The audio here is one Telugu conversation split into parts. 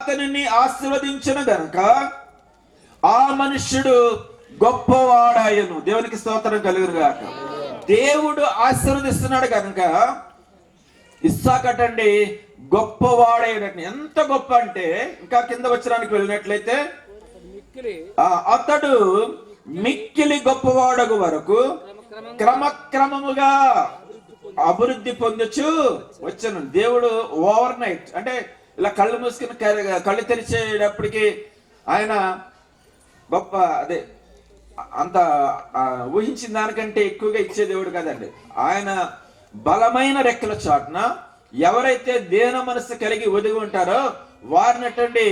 అతనిని ఆశీర్వదించిన గనుక ఆ మనుష్యుడు గొప్పవాడాయను. దేవునికి స్తోత్రం కలుగును గాక. దేవుడు ఆశీర్వదిస్తున్నాడు కనుక ఇస్సాకటండి గొప్పవాడైనట్టు. ఎంత గొప్ప అంటే ఇంకా కింద వచ్చడానికి వెళ్ళినట్లయితే అతడు మిక్కిలి గొప్పవాడగు వరకు క్రమక్రమముగా అభివృద్ధి పొందొచ్చు వచ్చాను. దేవుడు ఓవర్ నైట్ అంటే ఇలా కళ్ళు మూసుకుని కళ్ళు తెరిచేటప్పటికి ఆయన గొప్ప అదే అంత ఊహించిన దానికంటే ఎక్కువగా ఇచ్చే దేవుడు కదండి. ఆయన బలమైన రెక్కల చాటున ఎవరైతే దేన మనసు కలిగి ఒదిగి ఉంటారో వారినటువంటి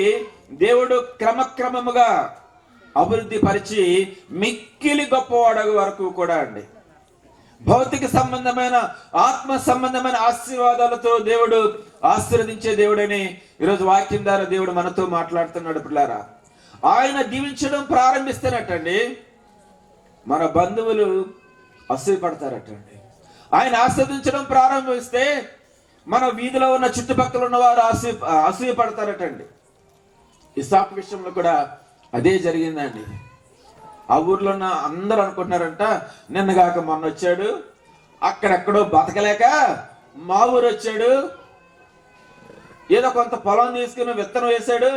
దేవుడు క్రమక్రమముగా అభివృద్ధి పరిచి మిక్కిలి గొప్పవాడగు వరకు కూడా అండి భౌతిక సంబంధమైన ఆత్మ సంబంధమైన ఆశీర్వాదాలతో దేవుడు ఆశీర్వదించే దేవుడని ఈరోజు వాక్యం ద్వారా దేవుడు మనతో మాట్లాడుతున్నాడు. పిల్లారా, ఆయన దీవించడం ప్రారంభిస్తేనటండి మన బంధువులు అసూయపడతారటండి. ఆయన ఆస్వాదించడం ప్రారంభిస్తే మన వీధిలో ఉన్న చుట్టుపక్కల ఉన్న వారు అసూయపడతారటండి. ఇస్సాకు విషయంలో కూడా అదే జరిగిందండి. ఆ ఊర్లో ఉన్న అందరూ అనుకుంటున్నారంట, నిన్నగాక మొన్న వచ్చాడు, అక్కడెక్కడో బతకలేక మా ఊరు వచ్చాడు, ఏదో కొంత పొలం తీసుకుని విత్తనం వేశాడు,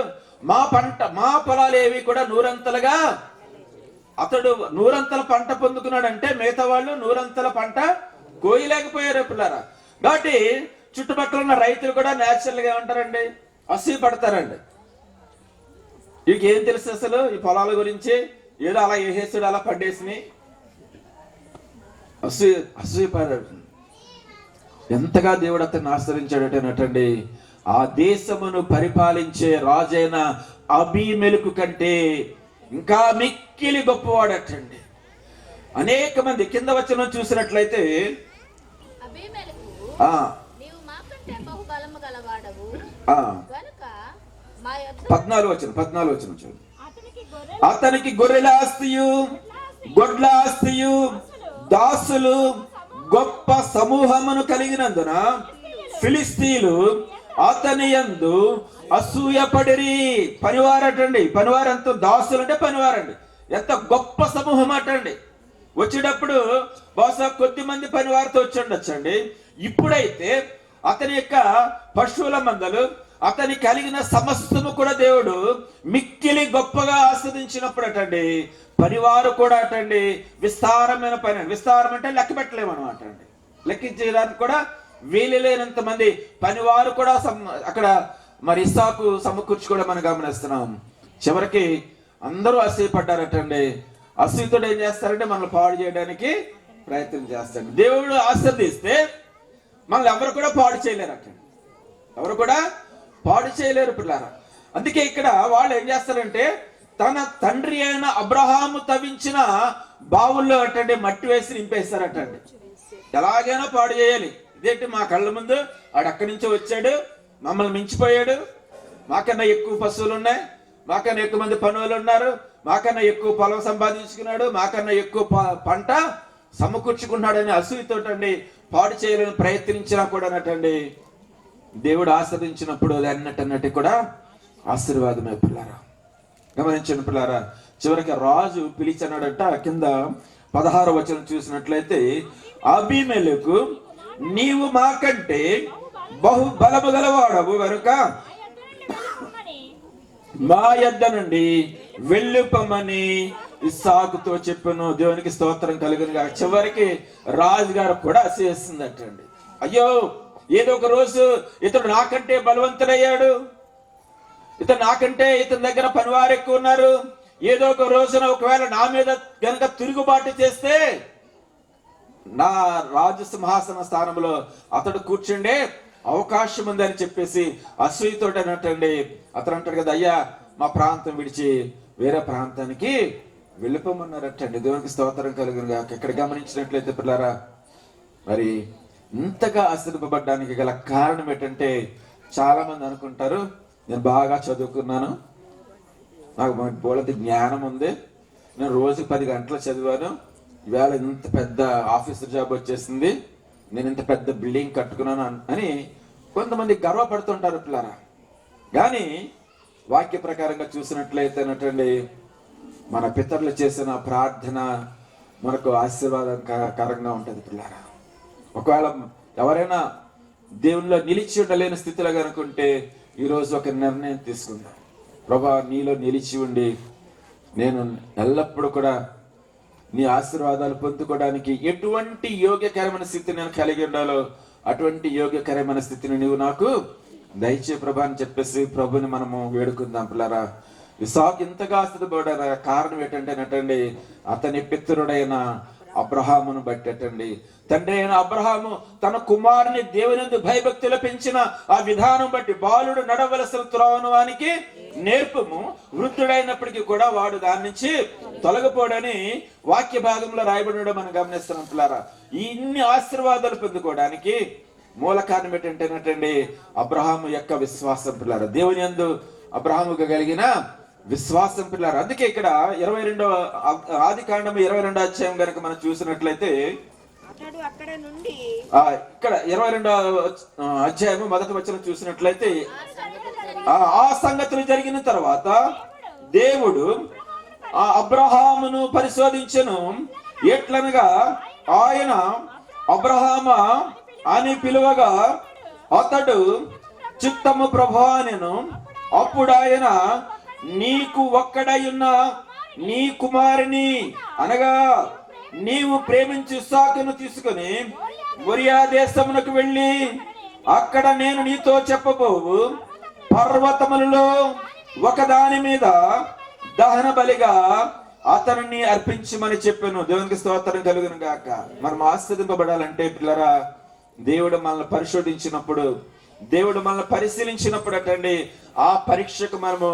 మా పొలాలు ఏవి కూడా నూరంతలుగా అతడు నూరంతల పంట పొందుకున్నాడంటే మిగతా వాళ్ళు నూరంతల పంట కోయలేకపోయారు పిల్లరా. కాబట్టి చుట్టుపక్కల ఉన్న రైతులు కూడా నేచురల్ గా ఉంటారండి, అసూయపడతారండి. వీళ్ళకి ఏం తెలుసు అసలు ఈ పొలాల గురించి? ఏదో అలా వేసేసాడు, అలా పడ్డేసి అసూయపడాడు. ఎంతగా దేవుడు అతన్ని ఆశ్రయించాడటండి. ఆ దేశమును పరిపాలించే రాజైన అబీమెలెకు కంటే ఇంకా మిక్కిలి గొప్పవాడటండి. అనేక మంది కింద వచ్చిన చూసినట్లయితే 14 వచ్చిన చూడు. అతనికి గొర్రెల ఆస్తియు గొడ్ల ఆస్తియు దాసులు గొప్ప సమూహమును కలిగినందున ఫిలిస్తీయులు అతని యందు అసూయపడిరి. పనివారటండి, పనివారంతా దాసులు అంటే పనివారండి. ఎంత గొప్ప సమూహం అటండి. వచ్చేటప్పుడు బహుశా కొద్ది మంది పనివారితో వచ్చండి. ఇప్పుడైతే అతని యొక్క పశువుల మందలు అతని కలిగిన సమస్తము కూడా దేవుడు మిక్కిలి గొప్పగా ఆస్వాదించినప్పుడు అటండి పనివారు కూడా అటండి విస్తారమైన పని. విస్తారం అంటే లెక్క పెట్టలేము అనమాట అండి. లెక్కించడానికి కూడా వీలు లేనంత మంది పనివారు కూడా అక్కడ మరి ఇస్సాకు సమకూర్చుకోవడం మనం గమనిస్తున్నాం. చివరికి అందరూ అసూయపడ్డారటండి. అసూయతోడు ఏం చేస్తారంటే మనల్ని పాడు చేయడానికి ప్రయత్నం చేస్తాడు. దేవుడు ఆశీర్వదిస్తే మనల్ని ఎవరు కూడా పాడు చేయలేరు అటండి, ఎవరు కూడా పాడు చేయలేరు పిల్లారా. అందుకే ఇక్కడ వాళ్ళు ఏం చేస్తారంటే తన తండ్రి అయిన అబ్రహాము తవ్వించిన బావుల్లో అటండి మట్టి వేసి నింపేస్తారటండి. ఎలాగైనా పాడు చేయాలి. ఇదేంటి మా కళ్ళ ముందు వాడు అక్కడి నుంచో వచ్చాడు, మమ్మల్ని మించిపోయాడు, మాకన్నా ఎక్కువ పశువులు ఉన్నాయి, మాకన్నా ఎక్కువ మంది పనులు ఉన్నారు, మాకన్నా ఎక్కువ పొలం సంపాదించుకున్నాడు, మాకన్నా ఎక్కువ పంట సమకూర్చుకున్నాడని అసూయతోటండి పాడు చేయాలని ప్రయత్నించినా కూడా అన్నట్టండి దేవుడు ఆస్వాదించినప్పుడు అది అన్నట్టు కూడా ఆశీర్వాదమే పిల్లారా. గమనించండి పిల్లారా. చివరికి రాజు పిలిచన్నాడట. కింద 16వ వచనం చూసినట్లయితే అబీమెలెకు నీవు మాకంటే బహు బలము గలవాడవు కనుక మా యొద్ద నుండి వెళ్ళిపోమని ఇస్సాకుతో చెప్పాను. దేవునికి స్తోత్రం కలుగునుగా. చివరికి రాజుగారు కూడా అసూయేస్తుందటండి. అయ్యో, ఏదో ఒక రోజు ఇతడు నాకంటే బలవంతుడయ్యాడు, ఇతని దగ్గర పనివారు ఎక్కువ ఉన్నారు, ఏదో ఒక రోజున ఒకవేళ నా మీద గనక తిరుగుబాటు చేస్తే నా రాజు సింహాసన స్థానంలో అతడు కూర్చుండే అవకాశం ఉందని చెప్పేసి అసూయతోటి అన్నట్టండి అతను అంటాడు కదా, అయ్యా మా ప్రాంతం విడిచి వేరే ప్రాంతానికి వెళ్ళిపోమన్నారటండి. దేవునికి స్తోత్రం కలుగునుగా. ఇక్కడ గమనించినట్లయితే పిల్లారా, మరి ఇంతగా ఆశ్చర్యపడడానికి గల కారణం ఏంటంటే చాలా మంది అనుకుంటారు నేను బాగా చదువుకున్నాను, నాకు బోలెడు జ్ఞానం ఉంది, నేను రోజు 10 గంటలు చదివాను, ఈవేళ ఇంత పెద్ద ఆఫీసర్ జాబ్ వచ్చేసింది, నేను ఇంత పెద్ద బిల్డింగ్ కట్టుకున్నాను అని కొంతమంది గర్వపడుతుంటారు పిల్లరా. కానీ వాక్య ప్రకారంగా చూసినట్లయితేనటండి, మన పితరులు చేసిన ప్రార్థన మనకు ఆశీర్వాదకరంగా ఉంటుంది పిల్లారా. ఒకవేళ ఎవరైనా దేవునిలో నిలిచి ఉండలేని స్థితిలో కనుకుంటే ఈరోజు ఒక నిర్ణయం తీసుకుందాం. ప్రభా, నీలో నిలిచి ఉండి నేను ఎల్లప్పుడూ కూడా నీ ఆశీర్వాదాలు పొందుకోవడానికి ఎటువంటి యోగ్యకరమైన స్థితి నేను కలిగి ఉండాలో అటువంటి యోగ్యకరమైన స్థితిని నీవు నాకు దయచే ప్రభా అని చెప్పేసి ప్రభుని మనము వేడుకుందాం పిల్లారా. ఇస్సాకు ఇంతగా ఆశీర్వదించబడ్డ కారణం ఏంటంటేనటండి, అతని పితరుడైన అబ్రహామును బట్టండి. తండ్రి అయిన అబ్రహాము తన కుమారుని దేవుని భయభక్తులు పెంచిన ఆ విధానం బట్టి బాలుడు నడవలసిన త్రోవను వానికి నేర్పము, వృద్ధుడైనప్పటికీ కూడా వాడు దాని నుంచి తొలగిపోడని వాక్య భాగంలో రాయబడి మనం గమనిస్తున్నాం పిల్లారా. ఇన్ని ఆశీర్వాదాలు పొందుకోవడానికి మూల కారణం ఏంటంటేనటండి, అబ్రహాము యొక్క విశ్వాసం పిల్లారా. దేవుని యందు అబ్రహాముకు కలిగిన విశ్వాసం పిల్లారు. అందుకే ఇక్కడ 22వ ఆదికాండం 22వ అధ్యాయం కనుక మనం చూసినట్లయితే, ఇక్కడ 22వ అధ్యాయము మొదటి వచనం చూసినట్లయితే, ఆ సంగతులు జరిగిన తర్వాత దేవుడు అబ్రహామును పరిశోధించెను. ఎట్లనగా ఆయన అబ్రహామా అని పిలువగా అతడు చిత్తము ప్రభువా అనెను. అప్పుడు ఆయన, నీకు ఒక్కడై ఉన్న నీ కుమారుని అనగా నీవు ప్రేమించి ఇస్సాకును తీసుకుని మొరియా దేశమునకు వెళ్ళి అక్కడ నేను నీతో చెప్పబోవు పర్వతములలో ఒకదాని మీద దహన బలిగా అతనిని అర్పించమని చెప్పాను. దేవునికి స్తోత్రం కలుగును గాక. మనం ఆస్వాదింపబడాలంటే పిల్లరా, దేవుడు మనల్ని పరిశోధించినప్పుడు, దేవుడు మనల్ని పరిశీలించినప్పుడు అటండి, ఆ పరీక్షకు మనము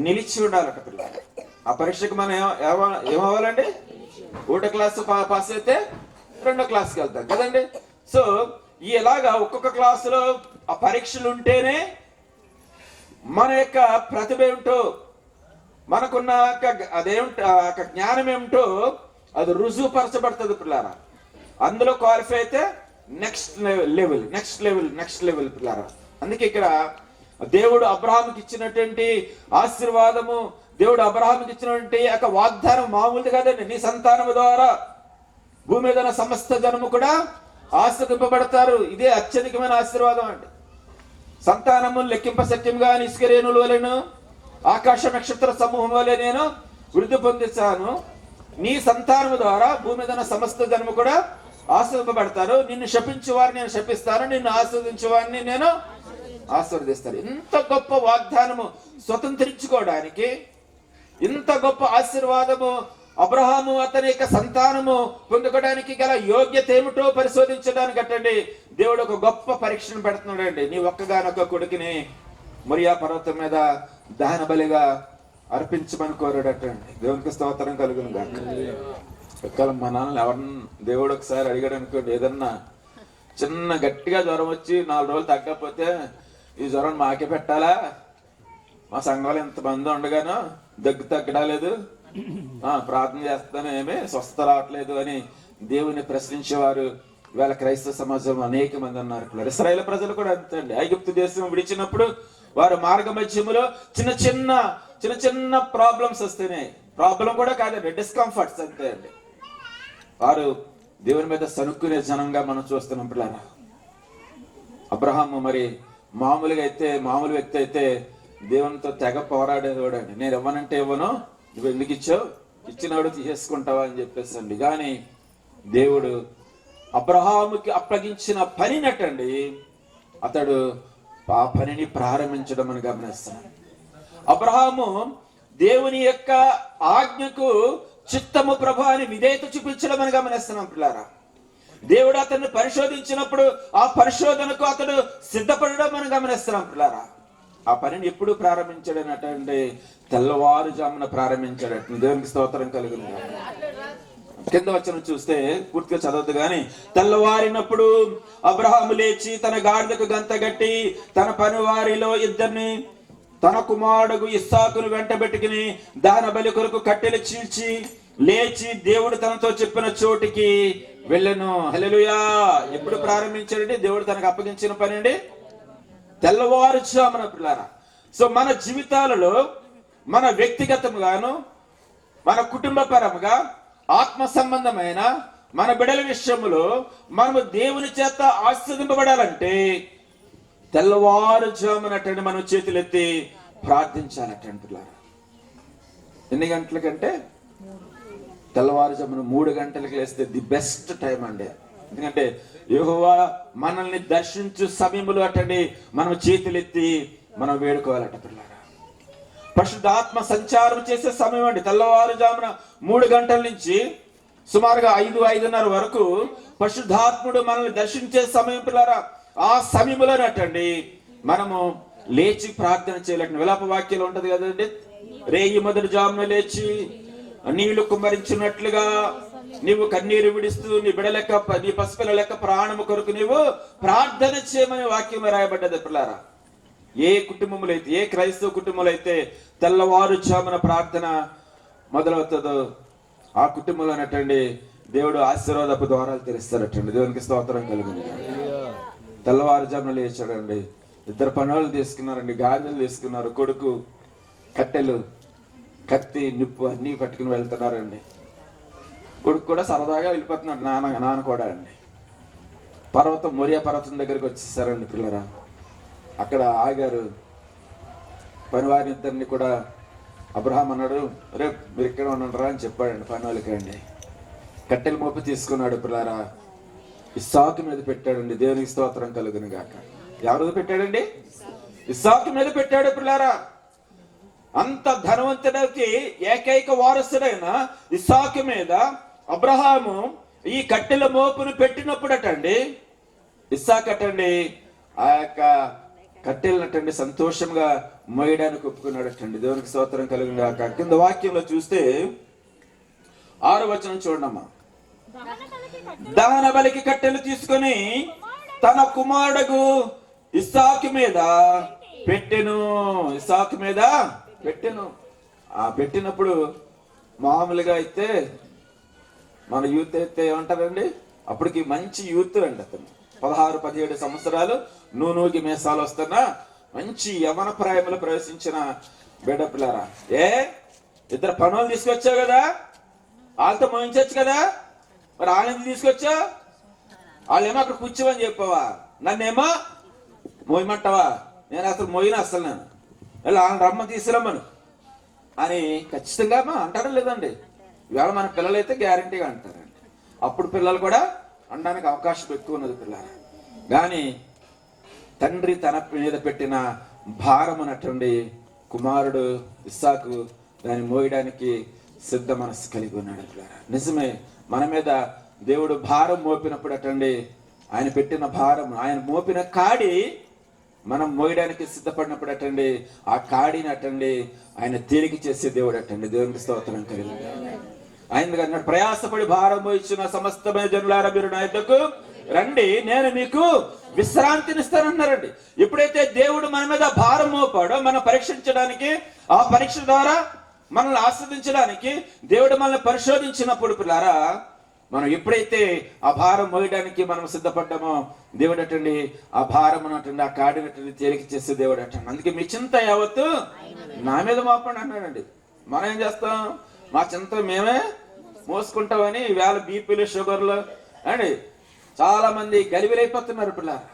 నిలిచి ఉండాలట పిల్లలు. ఆ పరీక్షకు మనం ఏమవ్వాలండి? 1వ క్లాసు పాస్ అయితే 2వ క్లాస్కి వెళ్తాం కదండి. సో ఇలాగా ఒక్కొక్క క్లాసులో ఆ పరీక్షలు ఉంటేనే మన యొక్క ప్రతిభ ఏమిటో, మనకున్న అదేమిటో జ్ఞానం ఏమిటో అది రుజువుపరచబడుతుంది పిల్లారా. అందులో క్వాలిఫై అయితే నెక్స్ట్ లెవెల్ పిల్లారా. అందుకే ఇక్కడ దేవుడు అబ్రహాముకి ఇచ్చినటువంటి ఆశీర్వాదము, దేవుడు అబ్రహాముకి ఇచ్చినటువంటి ఒక వాగ్దానం మామూలుది కాదండి. నీ సంతానము ద్వారా భూమి మీద సమస్త జనము కూడా ఆశీర్వదింపబడతారు. ఇదే అత్యధికమైన ఆశీర్వాదం అండి. సంతానము లెక్కింప సత్యంగా నిష్కరేణుల వలెను ఆకాశ నక్షత్ర సమూహం వలె నేను వృద్ధి పొందించాను. నీ సంతానము ద్వారా భూమి మీద సమస్త జనము కూడా ఆశీర్వదింపబడతారు. నిన్ను శపించే వారిని నేను శపిస్తాను, నిన్ను ఆశీర్వదించే వారిని నేను ఆశీర్వదిస్తాను. ఇంత గొప్ప వాగ్దానము స్వతంత్రించుకోవడానికి, ఇంత గొప్ప ఆశీర్వాదము అబ్రహాము అతని యొక్క సంతానము పొందుకోవడానికి గల యోగ్యత ఏమిటో పరిశోధించడానికి అట్టండి దేవుడు ఒక గొప్ప పరీక్షను పెడుతున్నాడు అండి. నీ ఒక్కగానొక్క కొడుకుని మొరియా పర్వతం మీద దహన బలిగా అర్పించమని కోరాడటండి. దేవునికి స్తోత్రం కలుగును గాక. ఒకవేళ మా నాన్నలు ఎవరన్నా దేవుడు ఒకసారి అడిగాడు అనుకోండి, ఏదన్నా చిన్న గట్టిగా జ్వరం వచ్చి 4 రోజులు తగ్గకపోతే ఈ జ్వరం మాకే పెట్టాలా, మా సంఘంలో ఎంతమంది ఉండగానో దగ్గు తగ్గడాలేదు, ప్రార్థన చేస్తాను ఏమీ స్వస్థత రావట్లేదు అని దేవుని ప్రశ్నించేవారు ఇవాళ క్రైస్తవ సమాజం అనేక మంది ఉన్నారు. ఇశ్రాయేలు ప్రజలు కూడా అంతే అండి. ఐగుప్తు దేశం విడిచినప్పుడు వారు మార్గ మధ్యములో చిన్న చిన్న ప్రాబ్లమ్స్ వస్తేనే, ప్రాబ్లం కూడా కాదండి, డిస్కంఫర్ట్స్ అంతే అండి. వారు దేవుని మీద సనుక్కునే జనంగా మనం చూస్తున్నాం పిల్లరా. అబ్రహాము మరి మామూలు వ్యక్తి అయితే దేవునితో తెగ పోరాడేవాడు అండి. నేను ఇవ్వనంటే ఇవ్వను, నువ్వు ఎందుకు ఇచ్చావు, ఇచ్చినవాడు తీసేసుకుంటావా అని చెప్పేసి అండి. కానీ దేవుడు అబ్రహాముకి అప్పగించిన పనినట్టండి అతడు ఆ పనిని ప్రారంభించడం అని గమనిస్తున్నాడు. అబ్రహాము దేవుని యొక్క ఆజ్ఞకు చిత్తము ప్రభు అని విధేయత చూపించడం అని గమనిస్తున్నాం పిల్లారా. దేవుడు అతన్ని పరిశోధించినప్పుడు ఆ పరిశోధనకు అతడు సిద్ధపడడం అని గమనిస్తున్నాం పిల్లారా. ఆ పనిని ఎప్పుడు ప్రారంభించాడనటండి, తెల్లవారుజామున ప్రారంభించాడట. దేవునికి స్తోత్రం కలుగును. కింద వచనం చూస్తే పూర్తిగా చదవద్దు గాని, తెల్లవారినప్పుడు అబ్రహాము లేచి తన గాడిదకు గంత గట్టి తన పని వారిలో 2 తన కుమారుడు ఇస్సాకును వెంటబెట్టుకుని దహన బలి కొరకు కట్టెలు చీల్చి లేచి దేవుడు తనతో చెప్పిన చోటికి వెళ్ళెను. హల్లెలూయా. ఎప్పుడు ప్రారంభించాడండి దేవుడు తనకు అప్పగించిన పని అండి? తెల్లవారుజామున పిల్లారా. సో మన జీవితాలలో మన వ్యక్తిగతముగాను, మన కుటుంబపరముగా, ఆత్మ సంబంధమైన మన బిడల విషయంలో మనము దేవుని చేత ఆశీర్వదింపబడాలంటే తెల్లవారుజామునటండి మనం చేతులెత్తి ప్రార్థించాలటండి. ఎన్ని గంటలకంటే తెల్లవారుజామున 3 గంటలకు లేస్తే ది బెస్ట్ టైం అండి. ఎందుకంటే యెహోవా మనల్ని దర్శించు సమయంలో అటండి మనం చేతులెత్తి మనం వేడుకోవాలట పిల్లారా. పరిశుద్ధాత్మ సంచారం చేసే సమయం అండి. తెల్లవారుజామున 3 గంటల నుంచి సుమారుగా 5-5:30 వరకు పరిశుద్ధాత్ముడు మనల్ని దర్శించే సమయం పిల్లారా. ఆ సమయంలోనటండి మనము లేచి ప్రార్థన చేయాలంటే విలాప వాక్యాలు ఉంటది కదండి, రేయి మొదటి జామున లేచి నీళ్లు కుమ్మరించినట్లుగా నీవు కన్నీరు విడిస్తూ నీ బిడ లెక్క, నీ పసిపిల్ల లెక్క ప్రాణము కొరకు నీవు ప్రార్థన చేయమని వాక్యం రాయబడ్డది పిల్లారా. ఏ కుటుంబంలో అయితే, ఏ క్రైస్తవ కుటుంబంలో అయితే తెల్లవారుజామున ప్రార్థన మొదలవుతుందో ఆ కుటుంబంలో అన్నట్టండి దేవుడు ఆశీర్వాదపు ద్వారాలు తెరుస్తారటండి. దేవునికి స్తోత్రం కలుగుతుంది. తెల్లవారుజామున లేచాడండి, 2 పనులు తీసుకున్నారండి, గాజులు తీసుకున్నారు, కొడుకు కట్టెలు, కత్తి, నిప్పు అన్ని పట్టుకుని వెళ్తున్నారండి. కొడుకు కూడా సరదాగా వెళ్ళిపోతున్నాడు, నాన్న కూడా అండి. మోరియా పర్వతం దగ్గరికి వచ్చేసారండి పిల్లరా. అక్కడ ఆగారు. పనివారిని ఇద్దరిని కూడా అబ్రహాం అన్నాడు, రేపు మీరు ఇక్కడ ఉన్నారా అని చెప్పాడండి పనివాళ్ళకి అండి. కట్టెల మోపు తీసుకున్నాడు పిల్లారా, ఇస్సాకు మీద పెట్టాడండి. దేవునికి స్తోత్రం కలుగును గాక. ఎవరి మీద పెట్టాడండి? ఇస్సాకు మీద పెట్టాడు పిల్లారా. అంత ధనవంతుడికి ఏకైక వారసుడైన ఇస్సాకు మీద అబ్రహాము ఈ కట్టెల మోపును పెట్టినప్పుడటండి ఇస్సాకు అటండి ఆ యొక్క కట్టెలనటండి సంతోషంగా మోయడానికి ఒప్పుకున్నాడటండి. దేవునికి స్తోత్రం కలుగును గాక. కింద వాక్యంలో చూస్తే 6వ వచనం చూడమ్మా. దహన బలికి కట్టెలు తీసుకొని తన కుమారుడు ఇస్సాకు మీద పెట్టెను. ఇస్సాకు మీద పెట్టెను. ఆ పెట్టినప్పుడు మామూలుగా అయితే మన యూత్ అయితే ఏమంటారండి, అప్పటికి మంచి యూత్ అండి. అతను 16-17 సంవత్సరాలు నూనూగి మేసాలు వస్తున్న మంచి యవన ప్రాయములు ప్రవేశించిన బిడ్డ పిల్లారా. 2 పనులు తీసుకొచ్చావు కదా, వాళ్ళతో మోయించచ్చు కదా, మరి వాళ్ళని తీసుకొచ్చా, వాళ్ళేమో అక్కడ కూర్చోమని చెప్పావా, నన్నేమో మోయమంటావా, నేను అసలు మోయిన అసలు నేను వాళ్ళని రమ్మ తీసుకురమ్మను అని ఖచ్చితంగా అంటారా లేదండి. ఇవాళ మన పిల్లలైతే గ్యారంటీగా అంటారండి. అప్పుడు పిల్లలు కూడా అనడానికి అవకాశం ఎక్కువ ఉన్నది పిల్లలు. కానీ తండ్రి తన మీద పెట్టిన భారమునటండి కుమారుడు ఇస్సాకు దాన్ని మోయడానికి సిద్ధ మనసు కలిగి ఉన్నాడు పిల్లలు. నిజమే, మన మీద దేవుడు భారం మోపినప్పుడు అటండి ఆయన పెట్టిన భారం, ఆయన మోపిన కాడి మనం మోయడానికి సిద్ధపడినప్పుడు అటండి ఆ కాడిని అటండి ఆయన తేలిక చేసే దేవుడు అటండి. దేవునికి స్తోత్రం కలిగి ఆయన అన్నాడు, ప్రయాసపడి భారం మోయించిన సమస్తమైన జనులారా మీరు నా యొద్దకు రండి, నేను మీకు విశ్రాంతినిస్తానన్నారండి. ఎప్పుడైతే దేవుడు మన మీద భారం మోపాడో మనం పరీక్షించడానికి, ఆ పరీక్ష ద్వారా మనల్ని ఆస్వాదించడానికి దేవుడు మనల్ని పరిశోధించినప్పుడు పిల్లారా, మనం ఎప్పుడైతే ఆ భారం మోయడానికి మనం సిద్ధపడ్డామో దేవుడు అటండి ఆ భారం అటండి ఆ కాడినటువంటి తేలిక చేసే దేవుడు అటండి. అందుకే మీ చింత యావత్తు నా మీద మోపండి అన్నాడండి. మనం ఏం చేస్తాం, మా చింత మేమే మోసుకుంటామని వేళ బీపీలు షుగర్లు అండి చాలా మంది గలిబిలైపోతున్నారు పిల్లలు.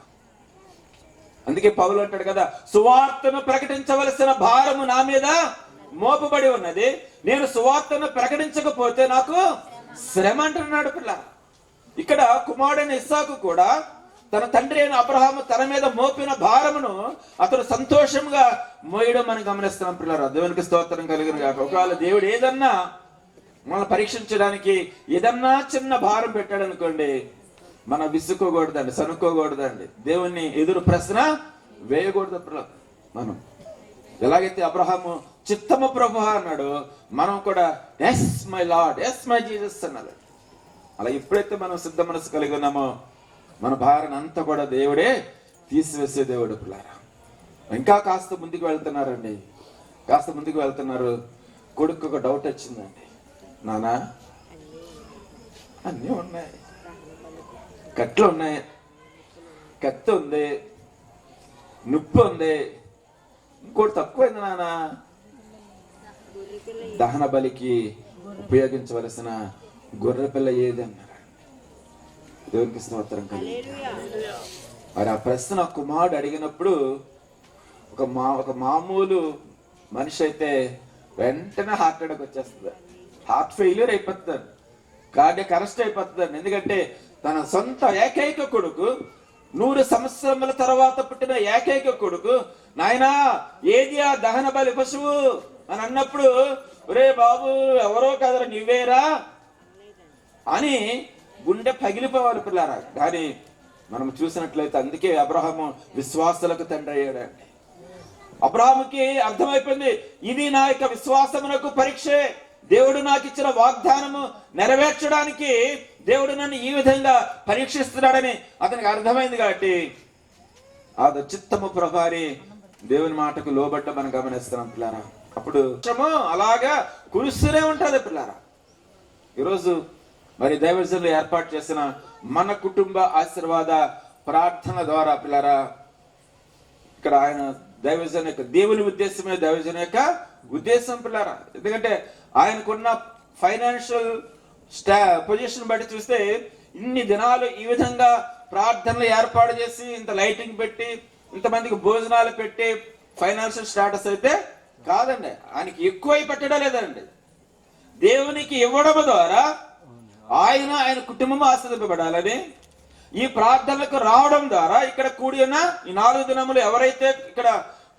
అందుకే పౌలు అంటాడు కదా, సువార్తను ప్రకటించవలసిన భారము నా మీద మోపబడి ఉన్నది, నేను సువార్తను ప్రకటించకపోతే నాకు శ్రమ అంటున్నాడు పిల్ల. ఇక్కడ కుమారుడైన ఇస్సాకు కూడా తన తండ్రి అయిన అబ్రహాము తన మీద మోపిన భారమును అతను సంతోషంగా మోయడం మనం గమనిస్తున్నాం పిల్లలు. దేవునికి స్తోత్రం కలిగిన కాక. ఒకవేళ దేవుడు ఏదన్నా మనల్ని పరీక్షించడానికి ఏదన్నా చిన్న భారం పెట్టాడు అనుకోండి, మనం విసుక్కోకూడదండి, సనుక్కోకూడదండి, దేవుణ్ణి ఎదురు ప్రశ్న వేయకూడదు పిల్లలు. మనం ఎలాగైతే అబ్రహాము చిత్తము ప్రభు అన్నాడు, మనం కూడా yes my lord, yes my Jesus అన్నాడు. అలా ఎప్పుడైతే మనం సిద్ధ మనసు కలిగి ఉన్నామో మన భారం అంతా కూడా దేవుడే తీసివేసే దేవుడు పిల్లారా. ఇంకా కాస్త ముందుకు వెళ్తున్నారండి, కాస్త ముందుకు వెళ్తున్నారు. కొడుకు ఒక డౌట్ వచ్చిందండి, నానా అన్నీ ఉన్నాయి, కట్లు ఉన్నాయి, కత్తి ఉంది, నిప్పు ఉంది, ఇంకోటి తక్కువైంది నాన్న, దహన బలికి ఉపయోగించవలసిన గొర్రె పిల్ల ఏది అన్నారు. దేవునికి స్తోత్రం కలిగి. మరి ఆ ప్రశ్న కుమారుడు అడిగినప్పుడు ఒక మామూలు మనిషి అయితే వెంటనే హార్ట్ అటాక్ వచ్చేస్తుంది, హార్ట్ ఫెయిల్యూర్ అయిపోతుంది, కార్డియాక్ అరెస్ట్ అయిపోతుంది. ఎందుకంటే తన సొంత ఏకైక కొడుకు, 100 సంవత్సరముల తర్వాత పుట్టిన ఏకైక కొడుకు, నాయనా ఏది ఆ దహన బలి పశువు అని అన్నప్పుడు, ఒరే బాబు ఎవరో కదరా నువ్వేరా అని గుండె పగిలిపోవాలి పిల్లారా. కానీ మనం చూసినట్లయితే అందుకే అబ్రహాము విశ్వాసులకు తండ్రి అయ్యాడండి. అబ్రహాముకి అర్థమైపోయింది, ఇది నా యొక్క విశ్వాసమునకు పరీక్షే, దేవుడు నాకు ఇచ్చిన వాగ్దానము నెరవేర్చడానికి దేవుడు నన్ను ఈ విధంగా పరీక్షిస్తున్నాడని అతనికి అర్థమైంది. కాబట్టి అది చిత్తము ప్రభారి దేవుని మాటకు లోబడ్డ మనం గమనిస్తున్నాం పిల్లారా. అప్పుడు అలాగా కురుస్తూనే ఉంటుంది పిల్లారా. ఈరోజు మరి దైవజనులు ఏర్పాటు చేసిన మన కుటుంబ ఆశీర్వాద ప్రార్థన ద్వారా పిల్లారా, ఇక్కడ ఆయన దైవజను యొక్క దేవుని ఉద్దేశమే దైవజను యొక్క ఉద్దేశం పిల్లారా. ఎందుకంటే ఆయనకున్న ఫైనాన్షియల్ పొజిషన్ బట్టి చూస్తే ఇన్ని దినాలు ఈ విధంగా ప్రార్థనలు ఏర్పాటు చేసి, ఇంత లైటింగ్ పెట్టి, ఇంతమందికి భోజనాలు పెట్టి ఫైనాన్షియల్ స్టాటస్ అయితే కాదండి. ఆయనకి ఎక్కువై పెట్టడం లేదండి. దేవునికి ఇవ్వడం ద్వారా ఆయన కుటుంబం ఆశీర్వదింపబడాలని, ఈ ప్రార్థనలకు రావడం ద్వారా ఇక్కడ కూడి ఉన్న ఈ 4 దినములు ఎవరైతే ఇక్కడ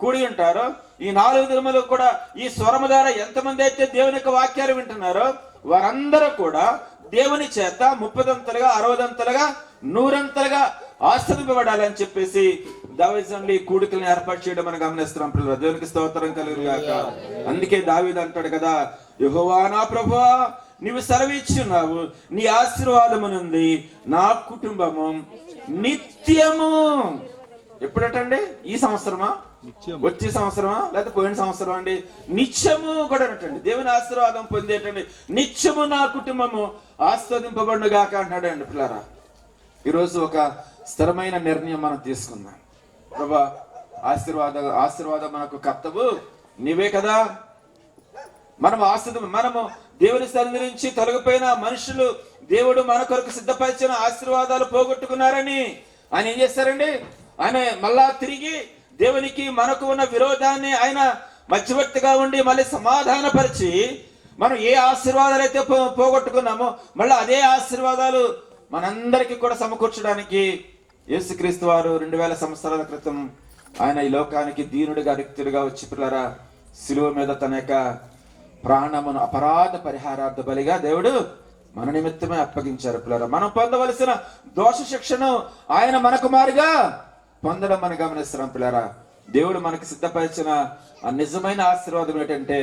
కూడి ఉంటారో, ఈ 4 దినములు కూడా ఈ స్వరము ద్వారా ఎంతమంది అయితే దేవుని యొక్క వాక్యాలు వింటున్నారో వారందరూ కూడా దేవుని చేత 30దంతలుగా 60దంతలుగా 100ంతలుగా ఆశీర్వదింపబడాలని చెప్పేసి దావీదు ఈ కూడికలను ఏర్పాటు చేయడం మనం గమనిస్తున్నాం పిల్లలు. దేవునికి స్తోత్రం కలుగుగాక. అందుకే దావీదు అంటాడు కదా, యెహోవా నా ప్రభువా నీవు సెలవిచ్చున్నావు, నీ ఆశీర్వాదమునుంది నా కుటుంబము నిత్యము. ఎప్పుడటండి? ఈ సంవత్సరమా, వచ్చే సంవత్సరమా, లేకపోతే పోయిన సంవత్సరం అండి? నిత్యము కూడా అనటండి. దేవుని ఆశీర్వాదం పొందేటండి. నిత్యము నా కుటుంబము ఆస్వాదింపబడుగాక అంటాడండి పిల్లారా. ఈరోజు ఒక స్థిరమైన నిర్ణయం మనం తీసుకుందాం. ప్రభా ఆశీర్వాదం మనకు కర్తవు నీవే కదా. మనము దేవుని సన్నిధి నుంచి తొలగిపోయిన మనుషులు దేవుడు మన కొరకు సిద్ధపరిచిన ఆశీర్వాదాలు పోగొట్టుకున్నారని ఆయన ఏం చేశారండి? ఆయన మళ్ళా తిరిగి దేవునికి మనకు ఉన్న విరోధాన్ని ఆయన మధ్యవర్తిగా ఉండి మళ్ళీ సమాధానపరిచి, మనం ఏ ఆశీర్వాదాలు అయితే పోగొట్టుకున్నామో మళ్ళీ అదే ఆశీర్వాదాలు మనందరికీ కూడా సమకూర్చడానికి యేసుక్రీస్తు వారు 2000 సంవత్సరాల క్రితం ఆయన ఈ లోకానికి దీనుడిగా రిక్తుడిగా వచ్చి పిల్లరా శిలువ మీద తన యొక్క ప్రాణమును అపరాధ పరిహారార్థ బలిగా దేవుడు మన నిమిత్తమే అప్పగించారు పిల్లరా. మనం పొందవలసిన దోష శిక్షను ఆయన మనకు మారుగా పొందడం మనం గమనిస్తున్నాం పిల్లరా. దేవుడు మనకి సిద్ధపరిచిన ఆ నిజమైన ఆశీర్వాదం ఏంటంటే,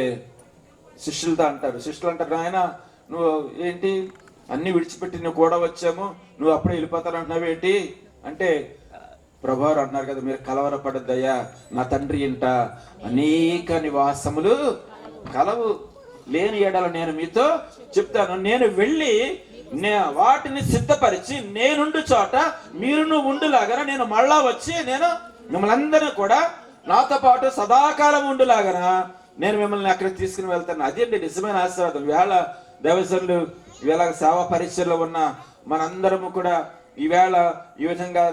శిష్యులు అంటారు, ఆయన నువ్వు ఏంటి అన్ని విడిచిపెట్టి నువ్వు కూడా వచ్చాము, నువ్వు అప్పుడే వెళ్ళిపోతాను అంటున్నావు ఏంటి అంటే, ప్రభువారు అన్నారు కదా, మీరు కలవరపడద్దయ్యా, నా తండ్రి ఇంట అనేక నివాసములు కలవు, లేని ఎడల నేను మీతో చెప్తాను. నేను వెళ్ళి వాటిని సిద్ధపరిచి నేనుండు చోట మీరు ఉండులాగా నేను మళ్ళా వచ్చి నేను మిమ్మల్ని అందరినీ కూడా నాతో పాటు సదాకాలం ఉండులాగా నేను మిమ్మల్ని అక్కడ తీసుకుని వెళ్తాను. అదేంటి నిజమైన ఆశీర్వాదం. వేళ దైవజనులు ఈవేళ సేవా పరిచయలో ఉన్న మనందరము కూడా ఈవేళ ఈ విధంగా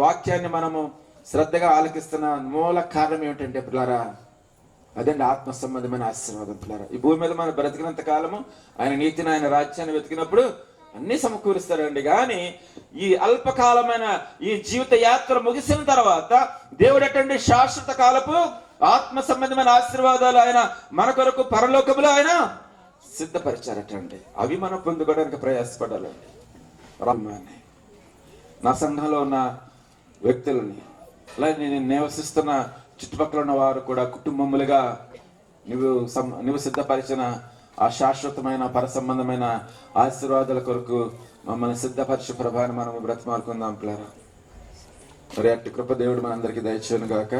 వాక్యాన్ని మనము శ్రద్ధగా ఆలకిస్తున్న మూల కారణం ఏమిటంటే పిల్లారా, అదండి ఆత్మ సంబంధమైన ఆశీర్వాదం పిల్లారా. ఈ భూమి మీద మనం బ్రతికినంత కాలము ఆయన నీతిని ఆయన రాజ్యాన్ని వెతికినప్పుడు అన్ని సమకూరుస్తారండి. కానీ ఈ అల్పకాలమైన ఈ జీవిత యాత్ర ముగిసిన తర్వాత దేవుడు అటండి శాశ్వత కాలపు ఆత్మ సంబంధమైన ఆశీర్వాదాలు ఆయన మన కొరకు పరలోకములో ఆయన సిద్ధపరిచారటండి. అవి మనం పొందుకోవడానికి ప్రయాసపడాలండి. నా సంఘంలో ఉన్న వ్యక్తులని, అలాగే నేను నివసిస్తున్న చుట్టుపక్కల ఉన్న వారు కూడా కుటుంబములుగా నువ్వు సిద్ధపరిచిన ఆ శాశ్వతమైన పరసంబంధమైన ఆశీర్వాదాల కొరకు మమ్మల్ని సిద్ధపరిచే ప్రభాని మనం బ్రతిమాలుకుందాం పిల్లరా. మరి అట్టి కృప దేవుడు మనందరికీ దయచేయును గాక.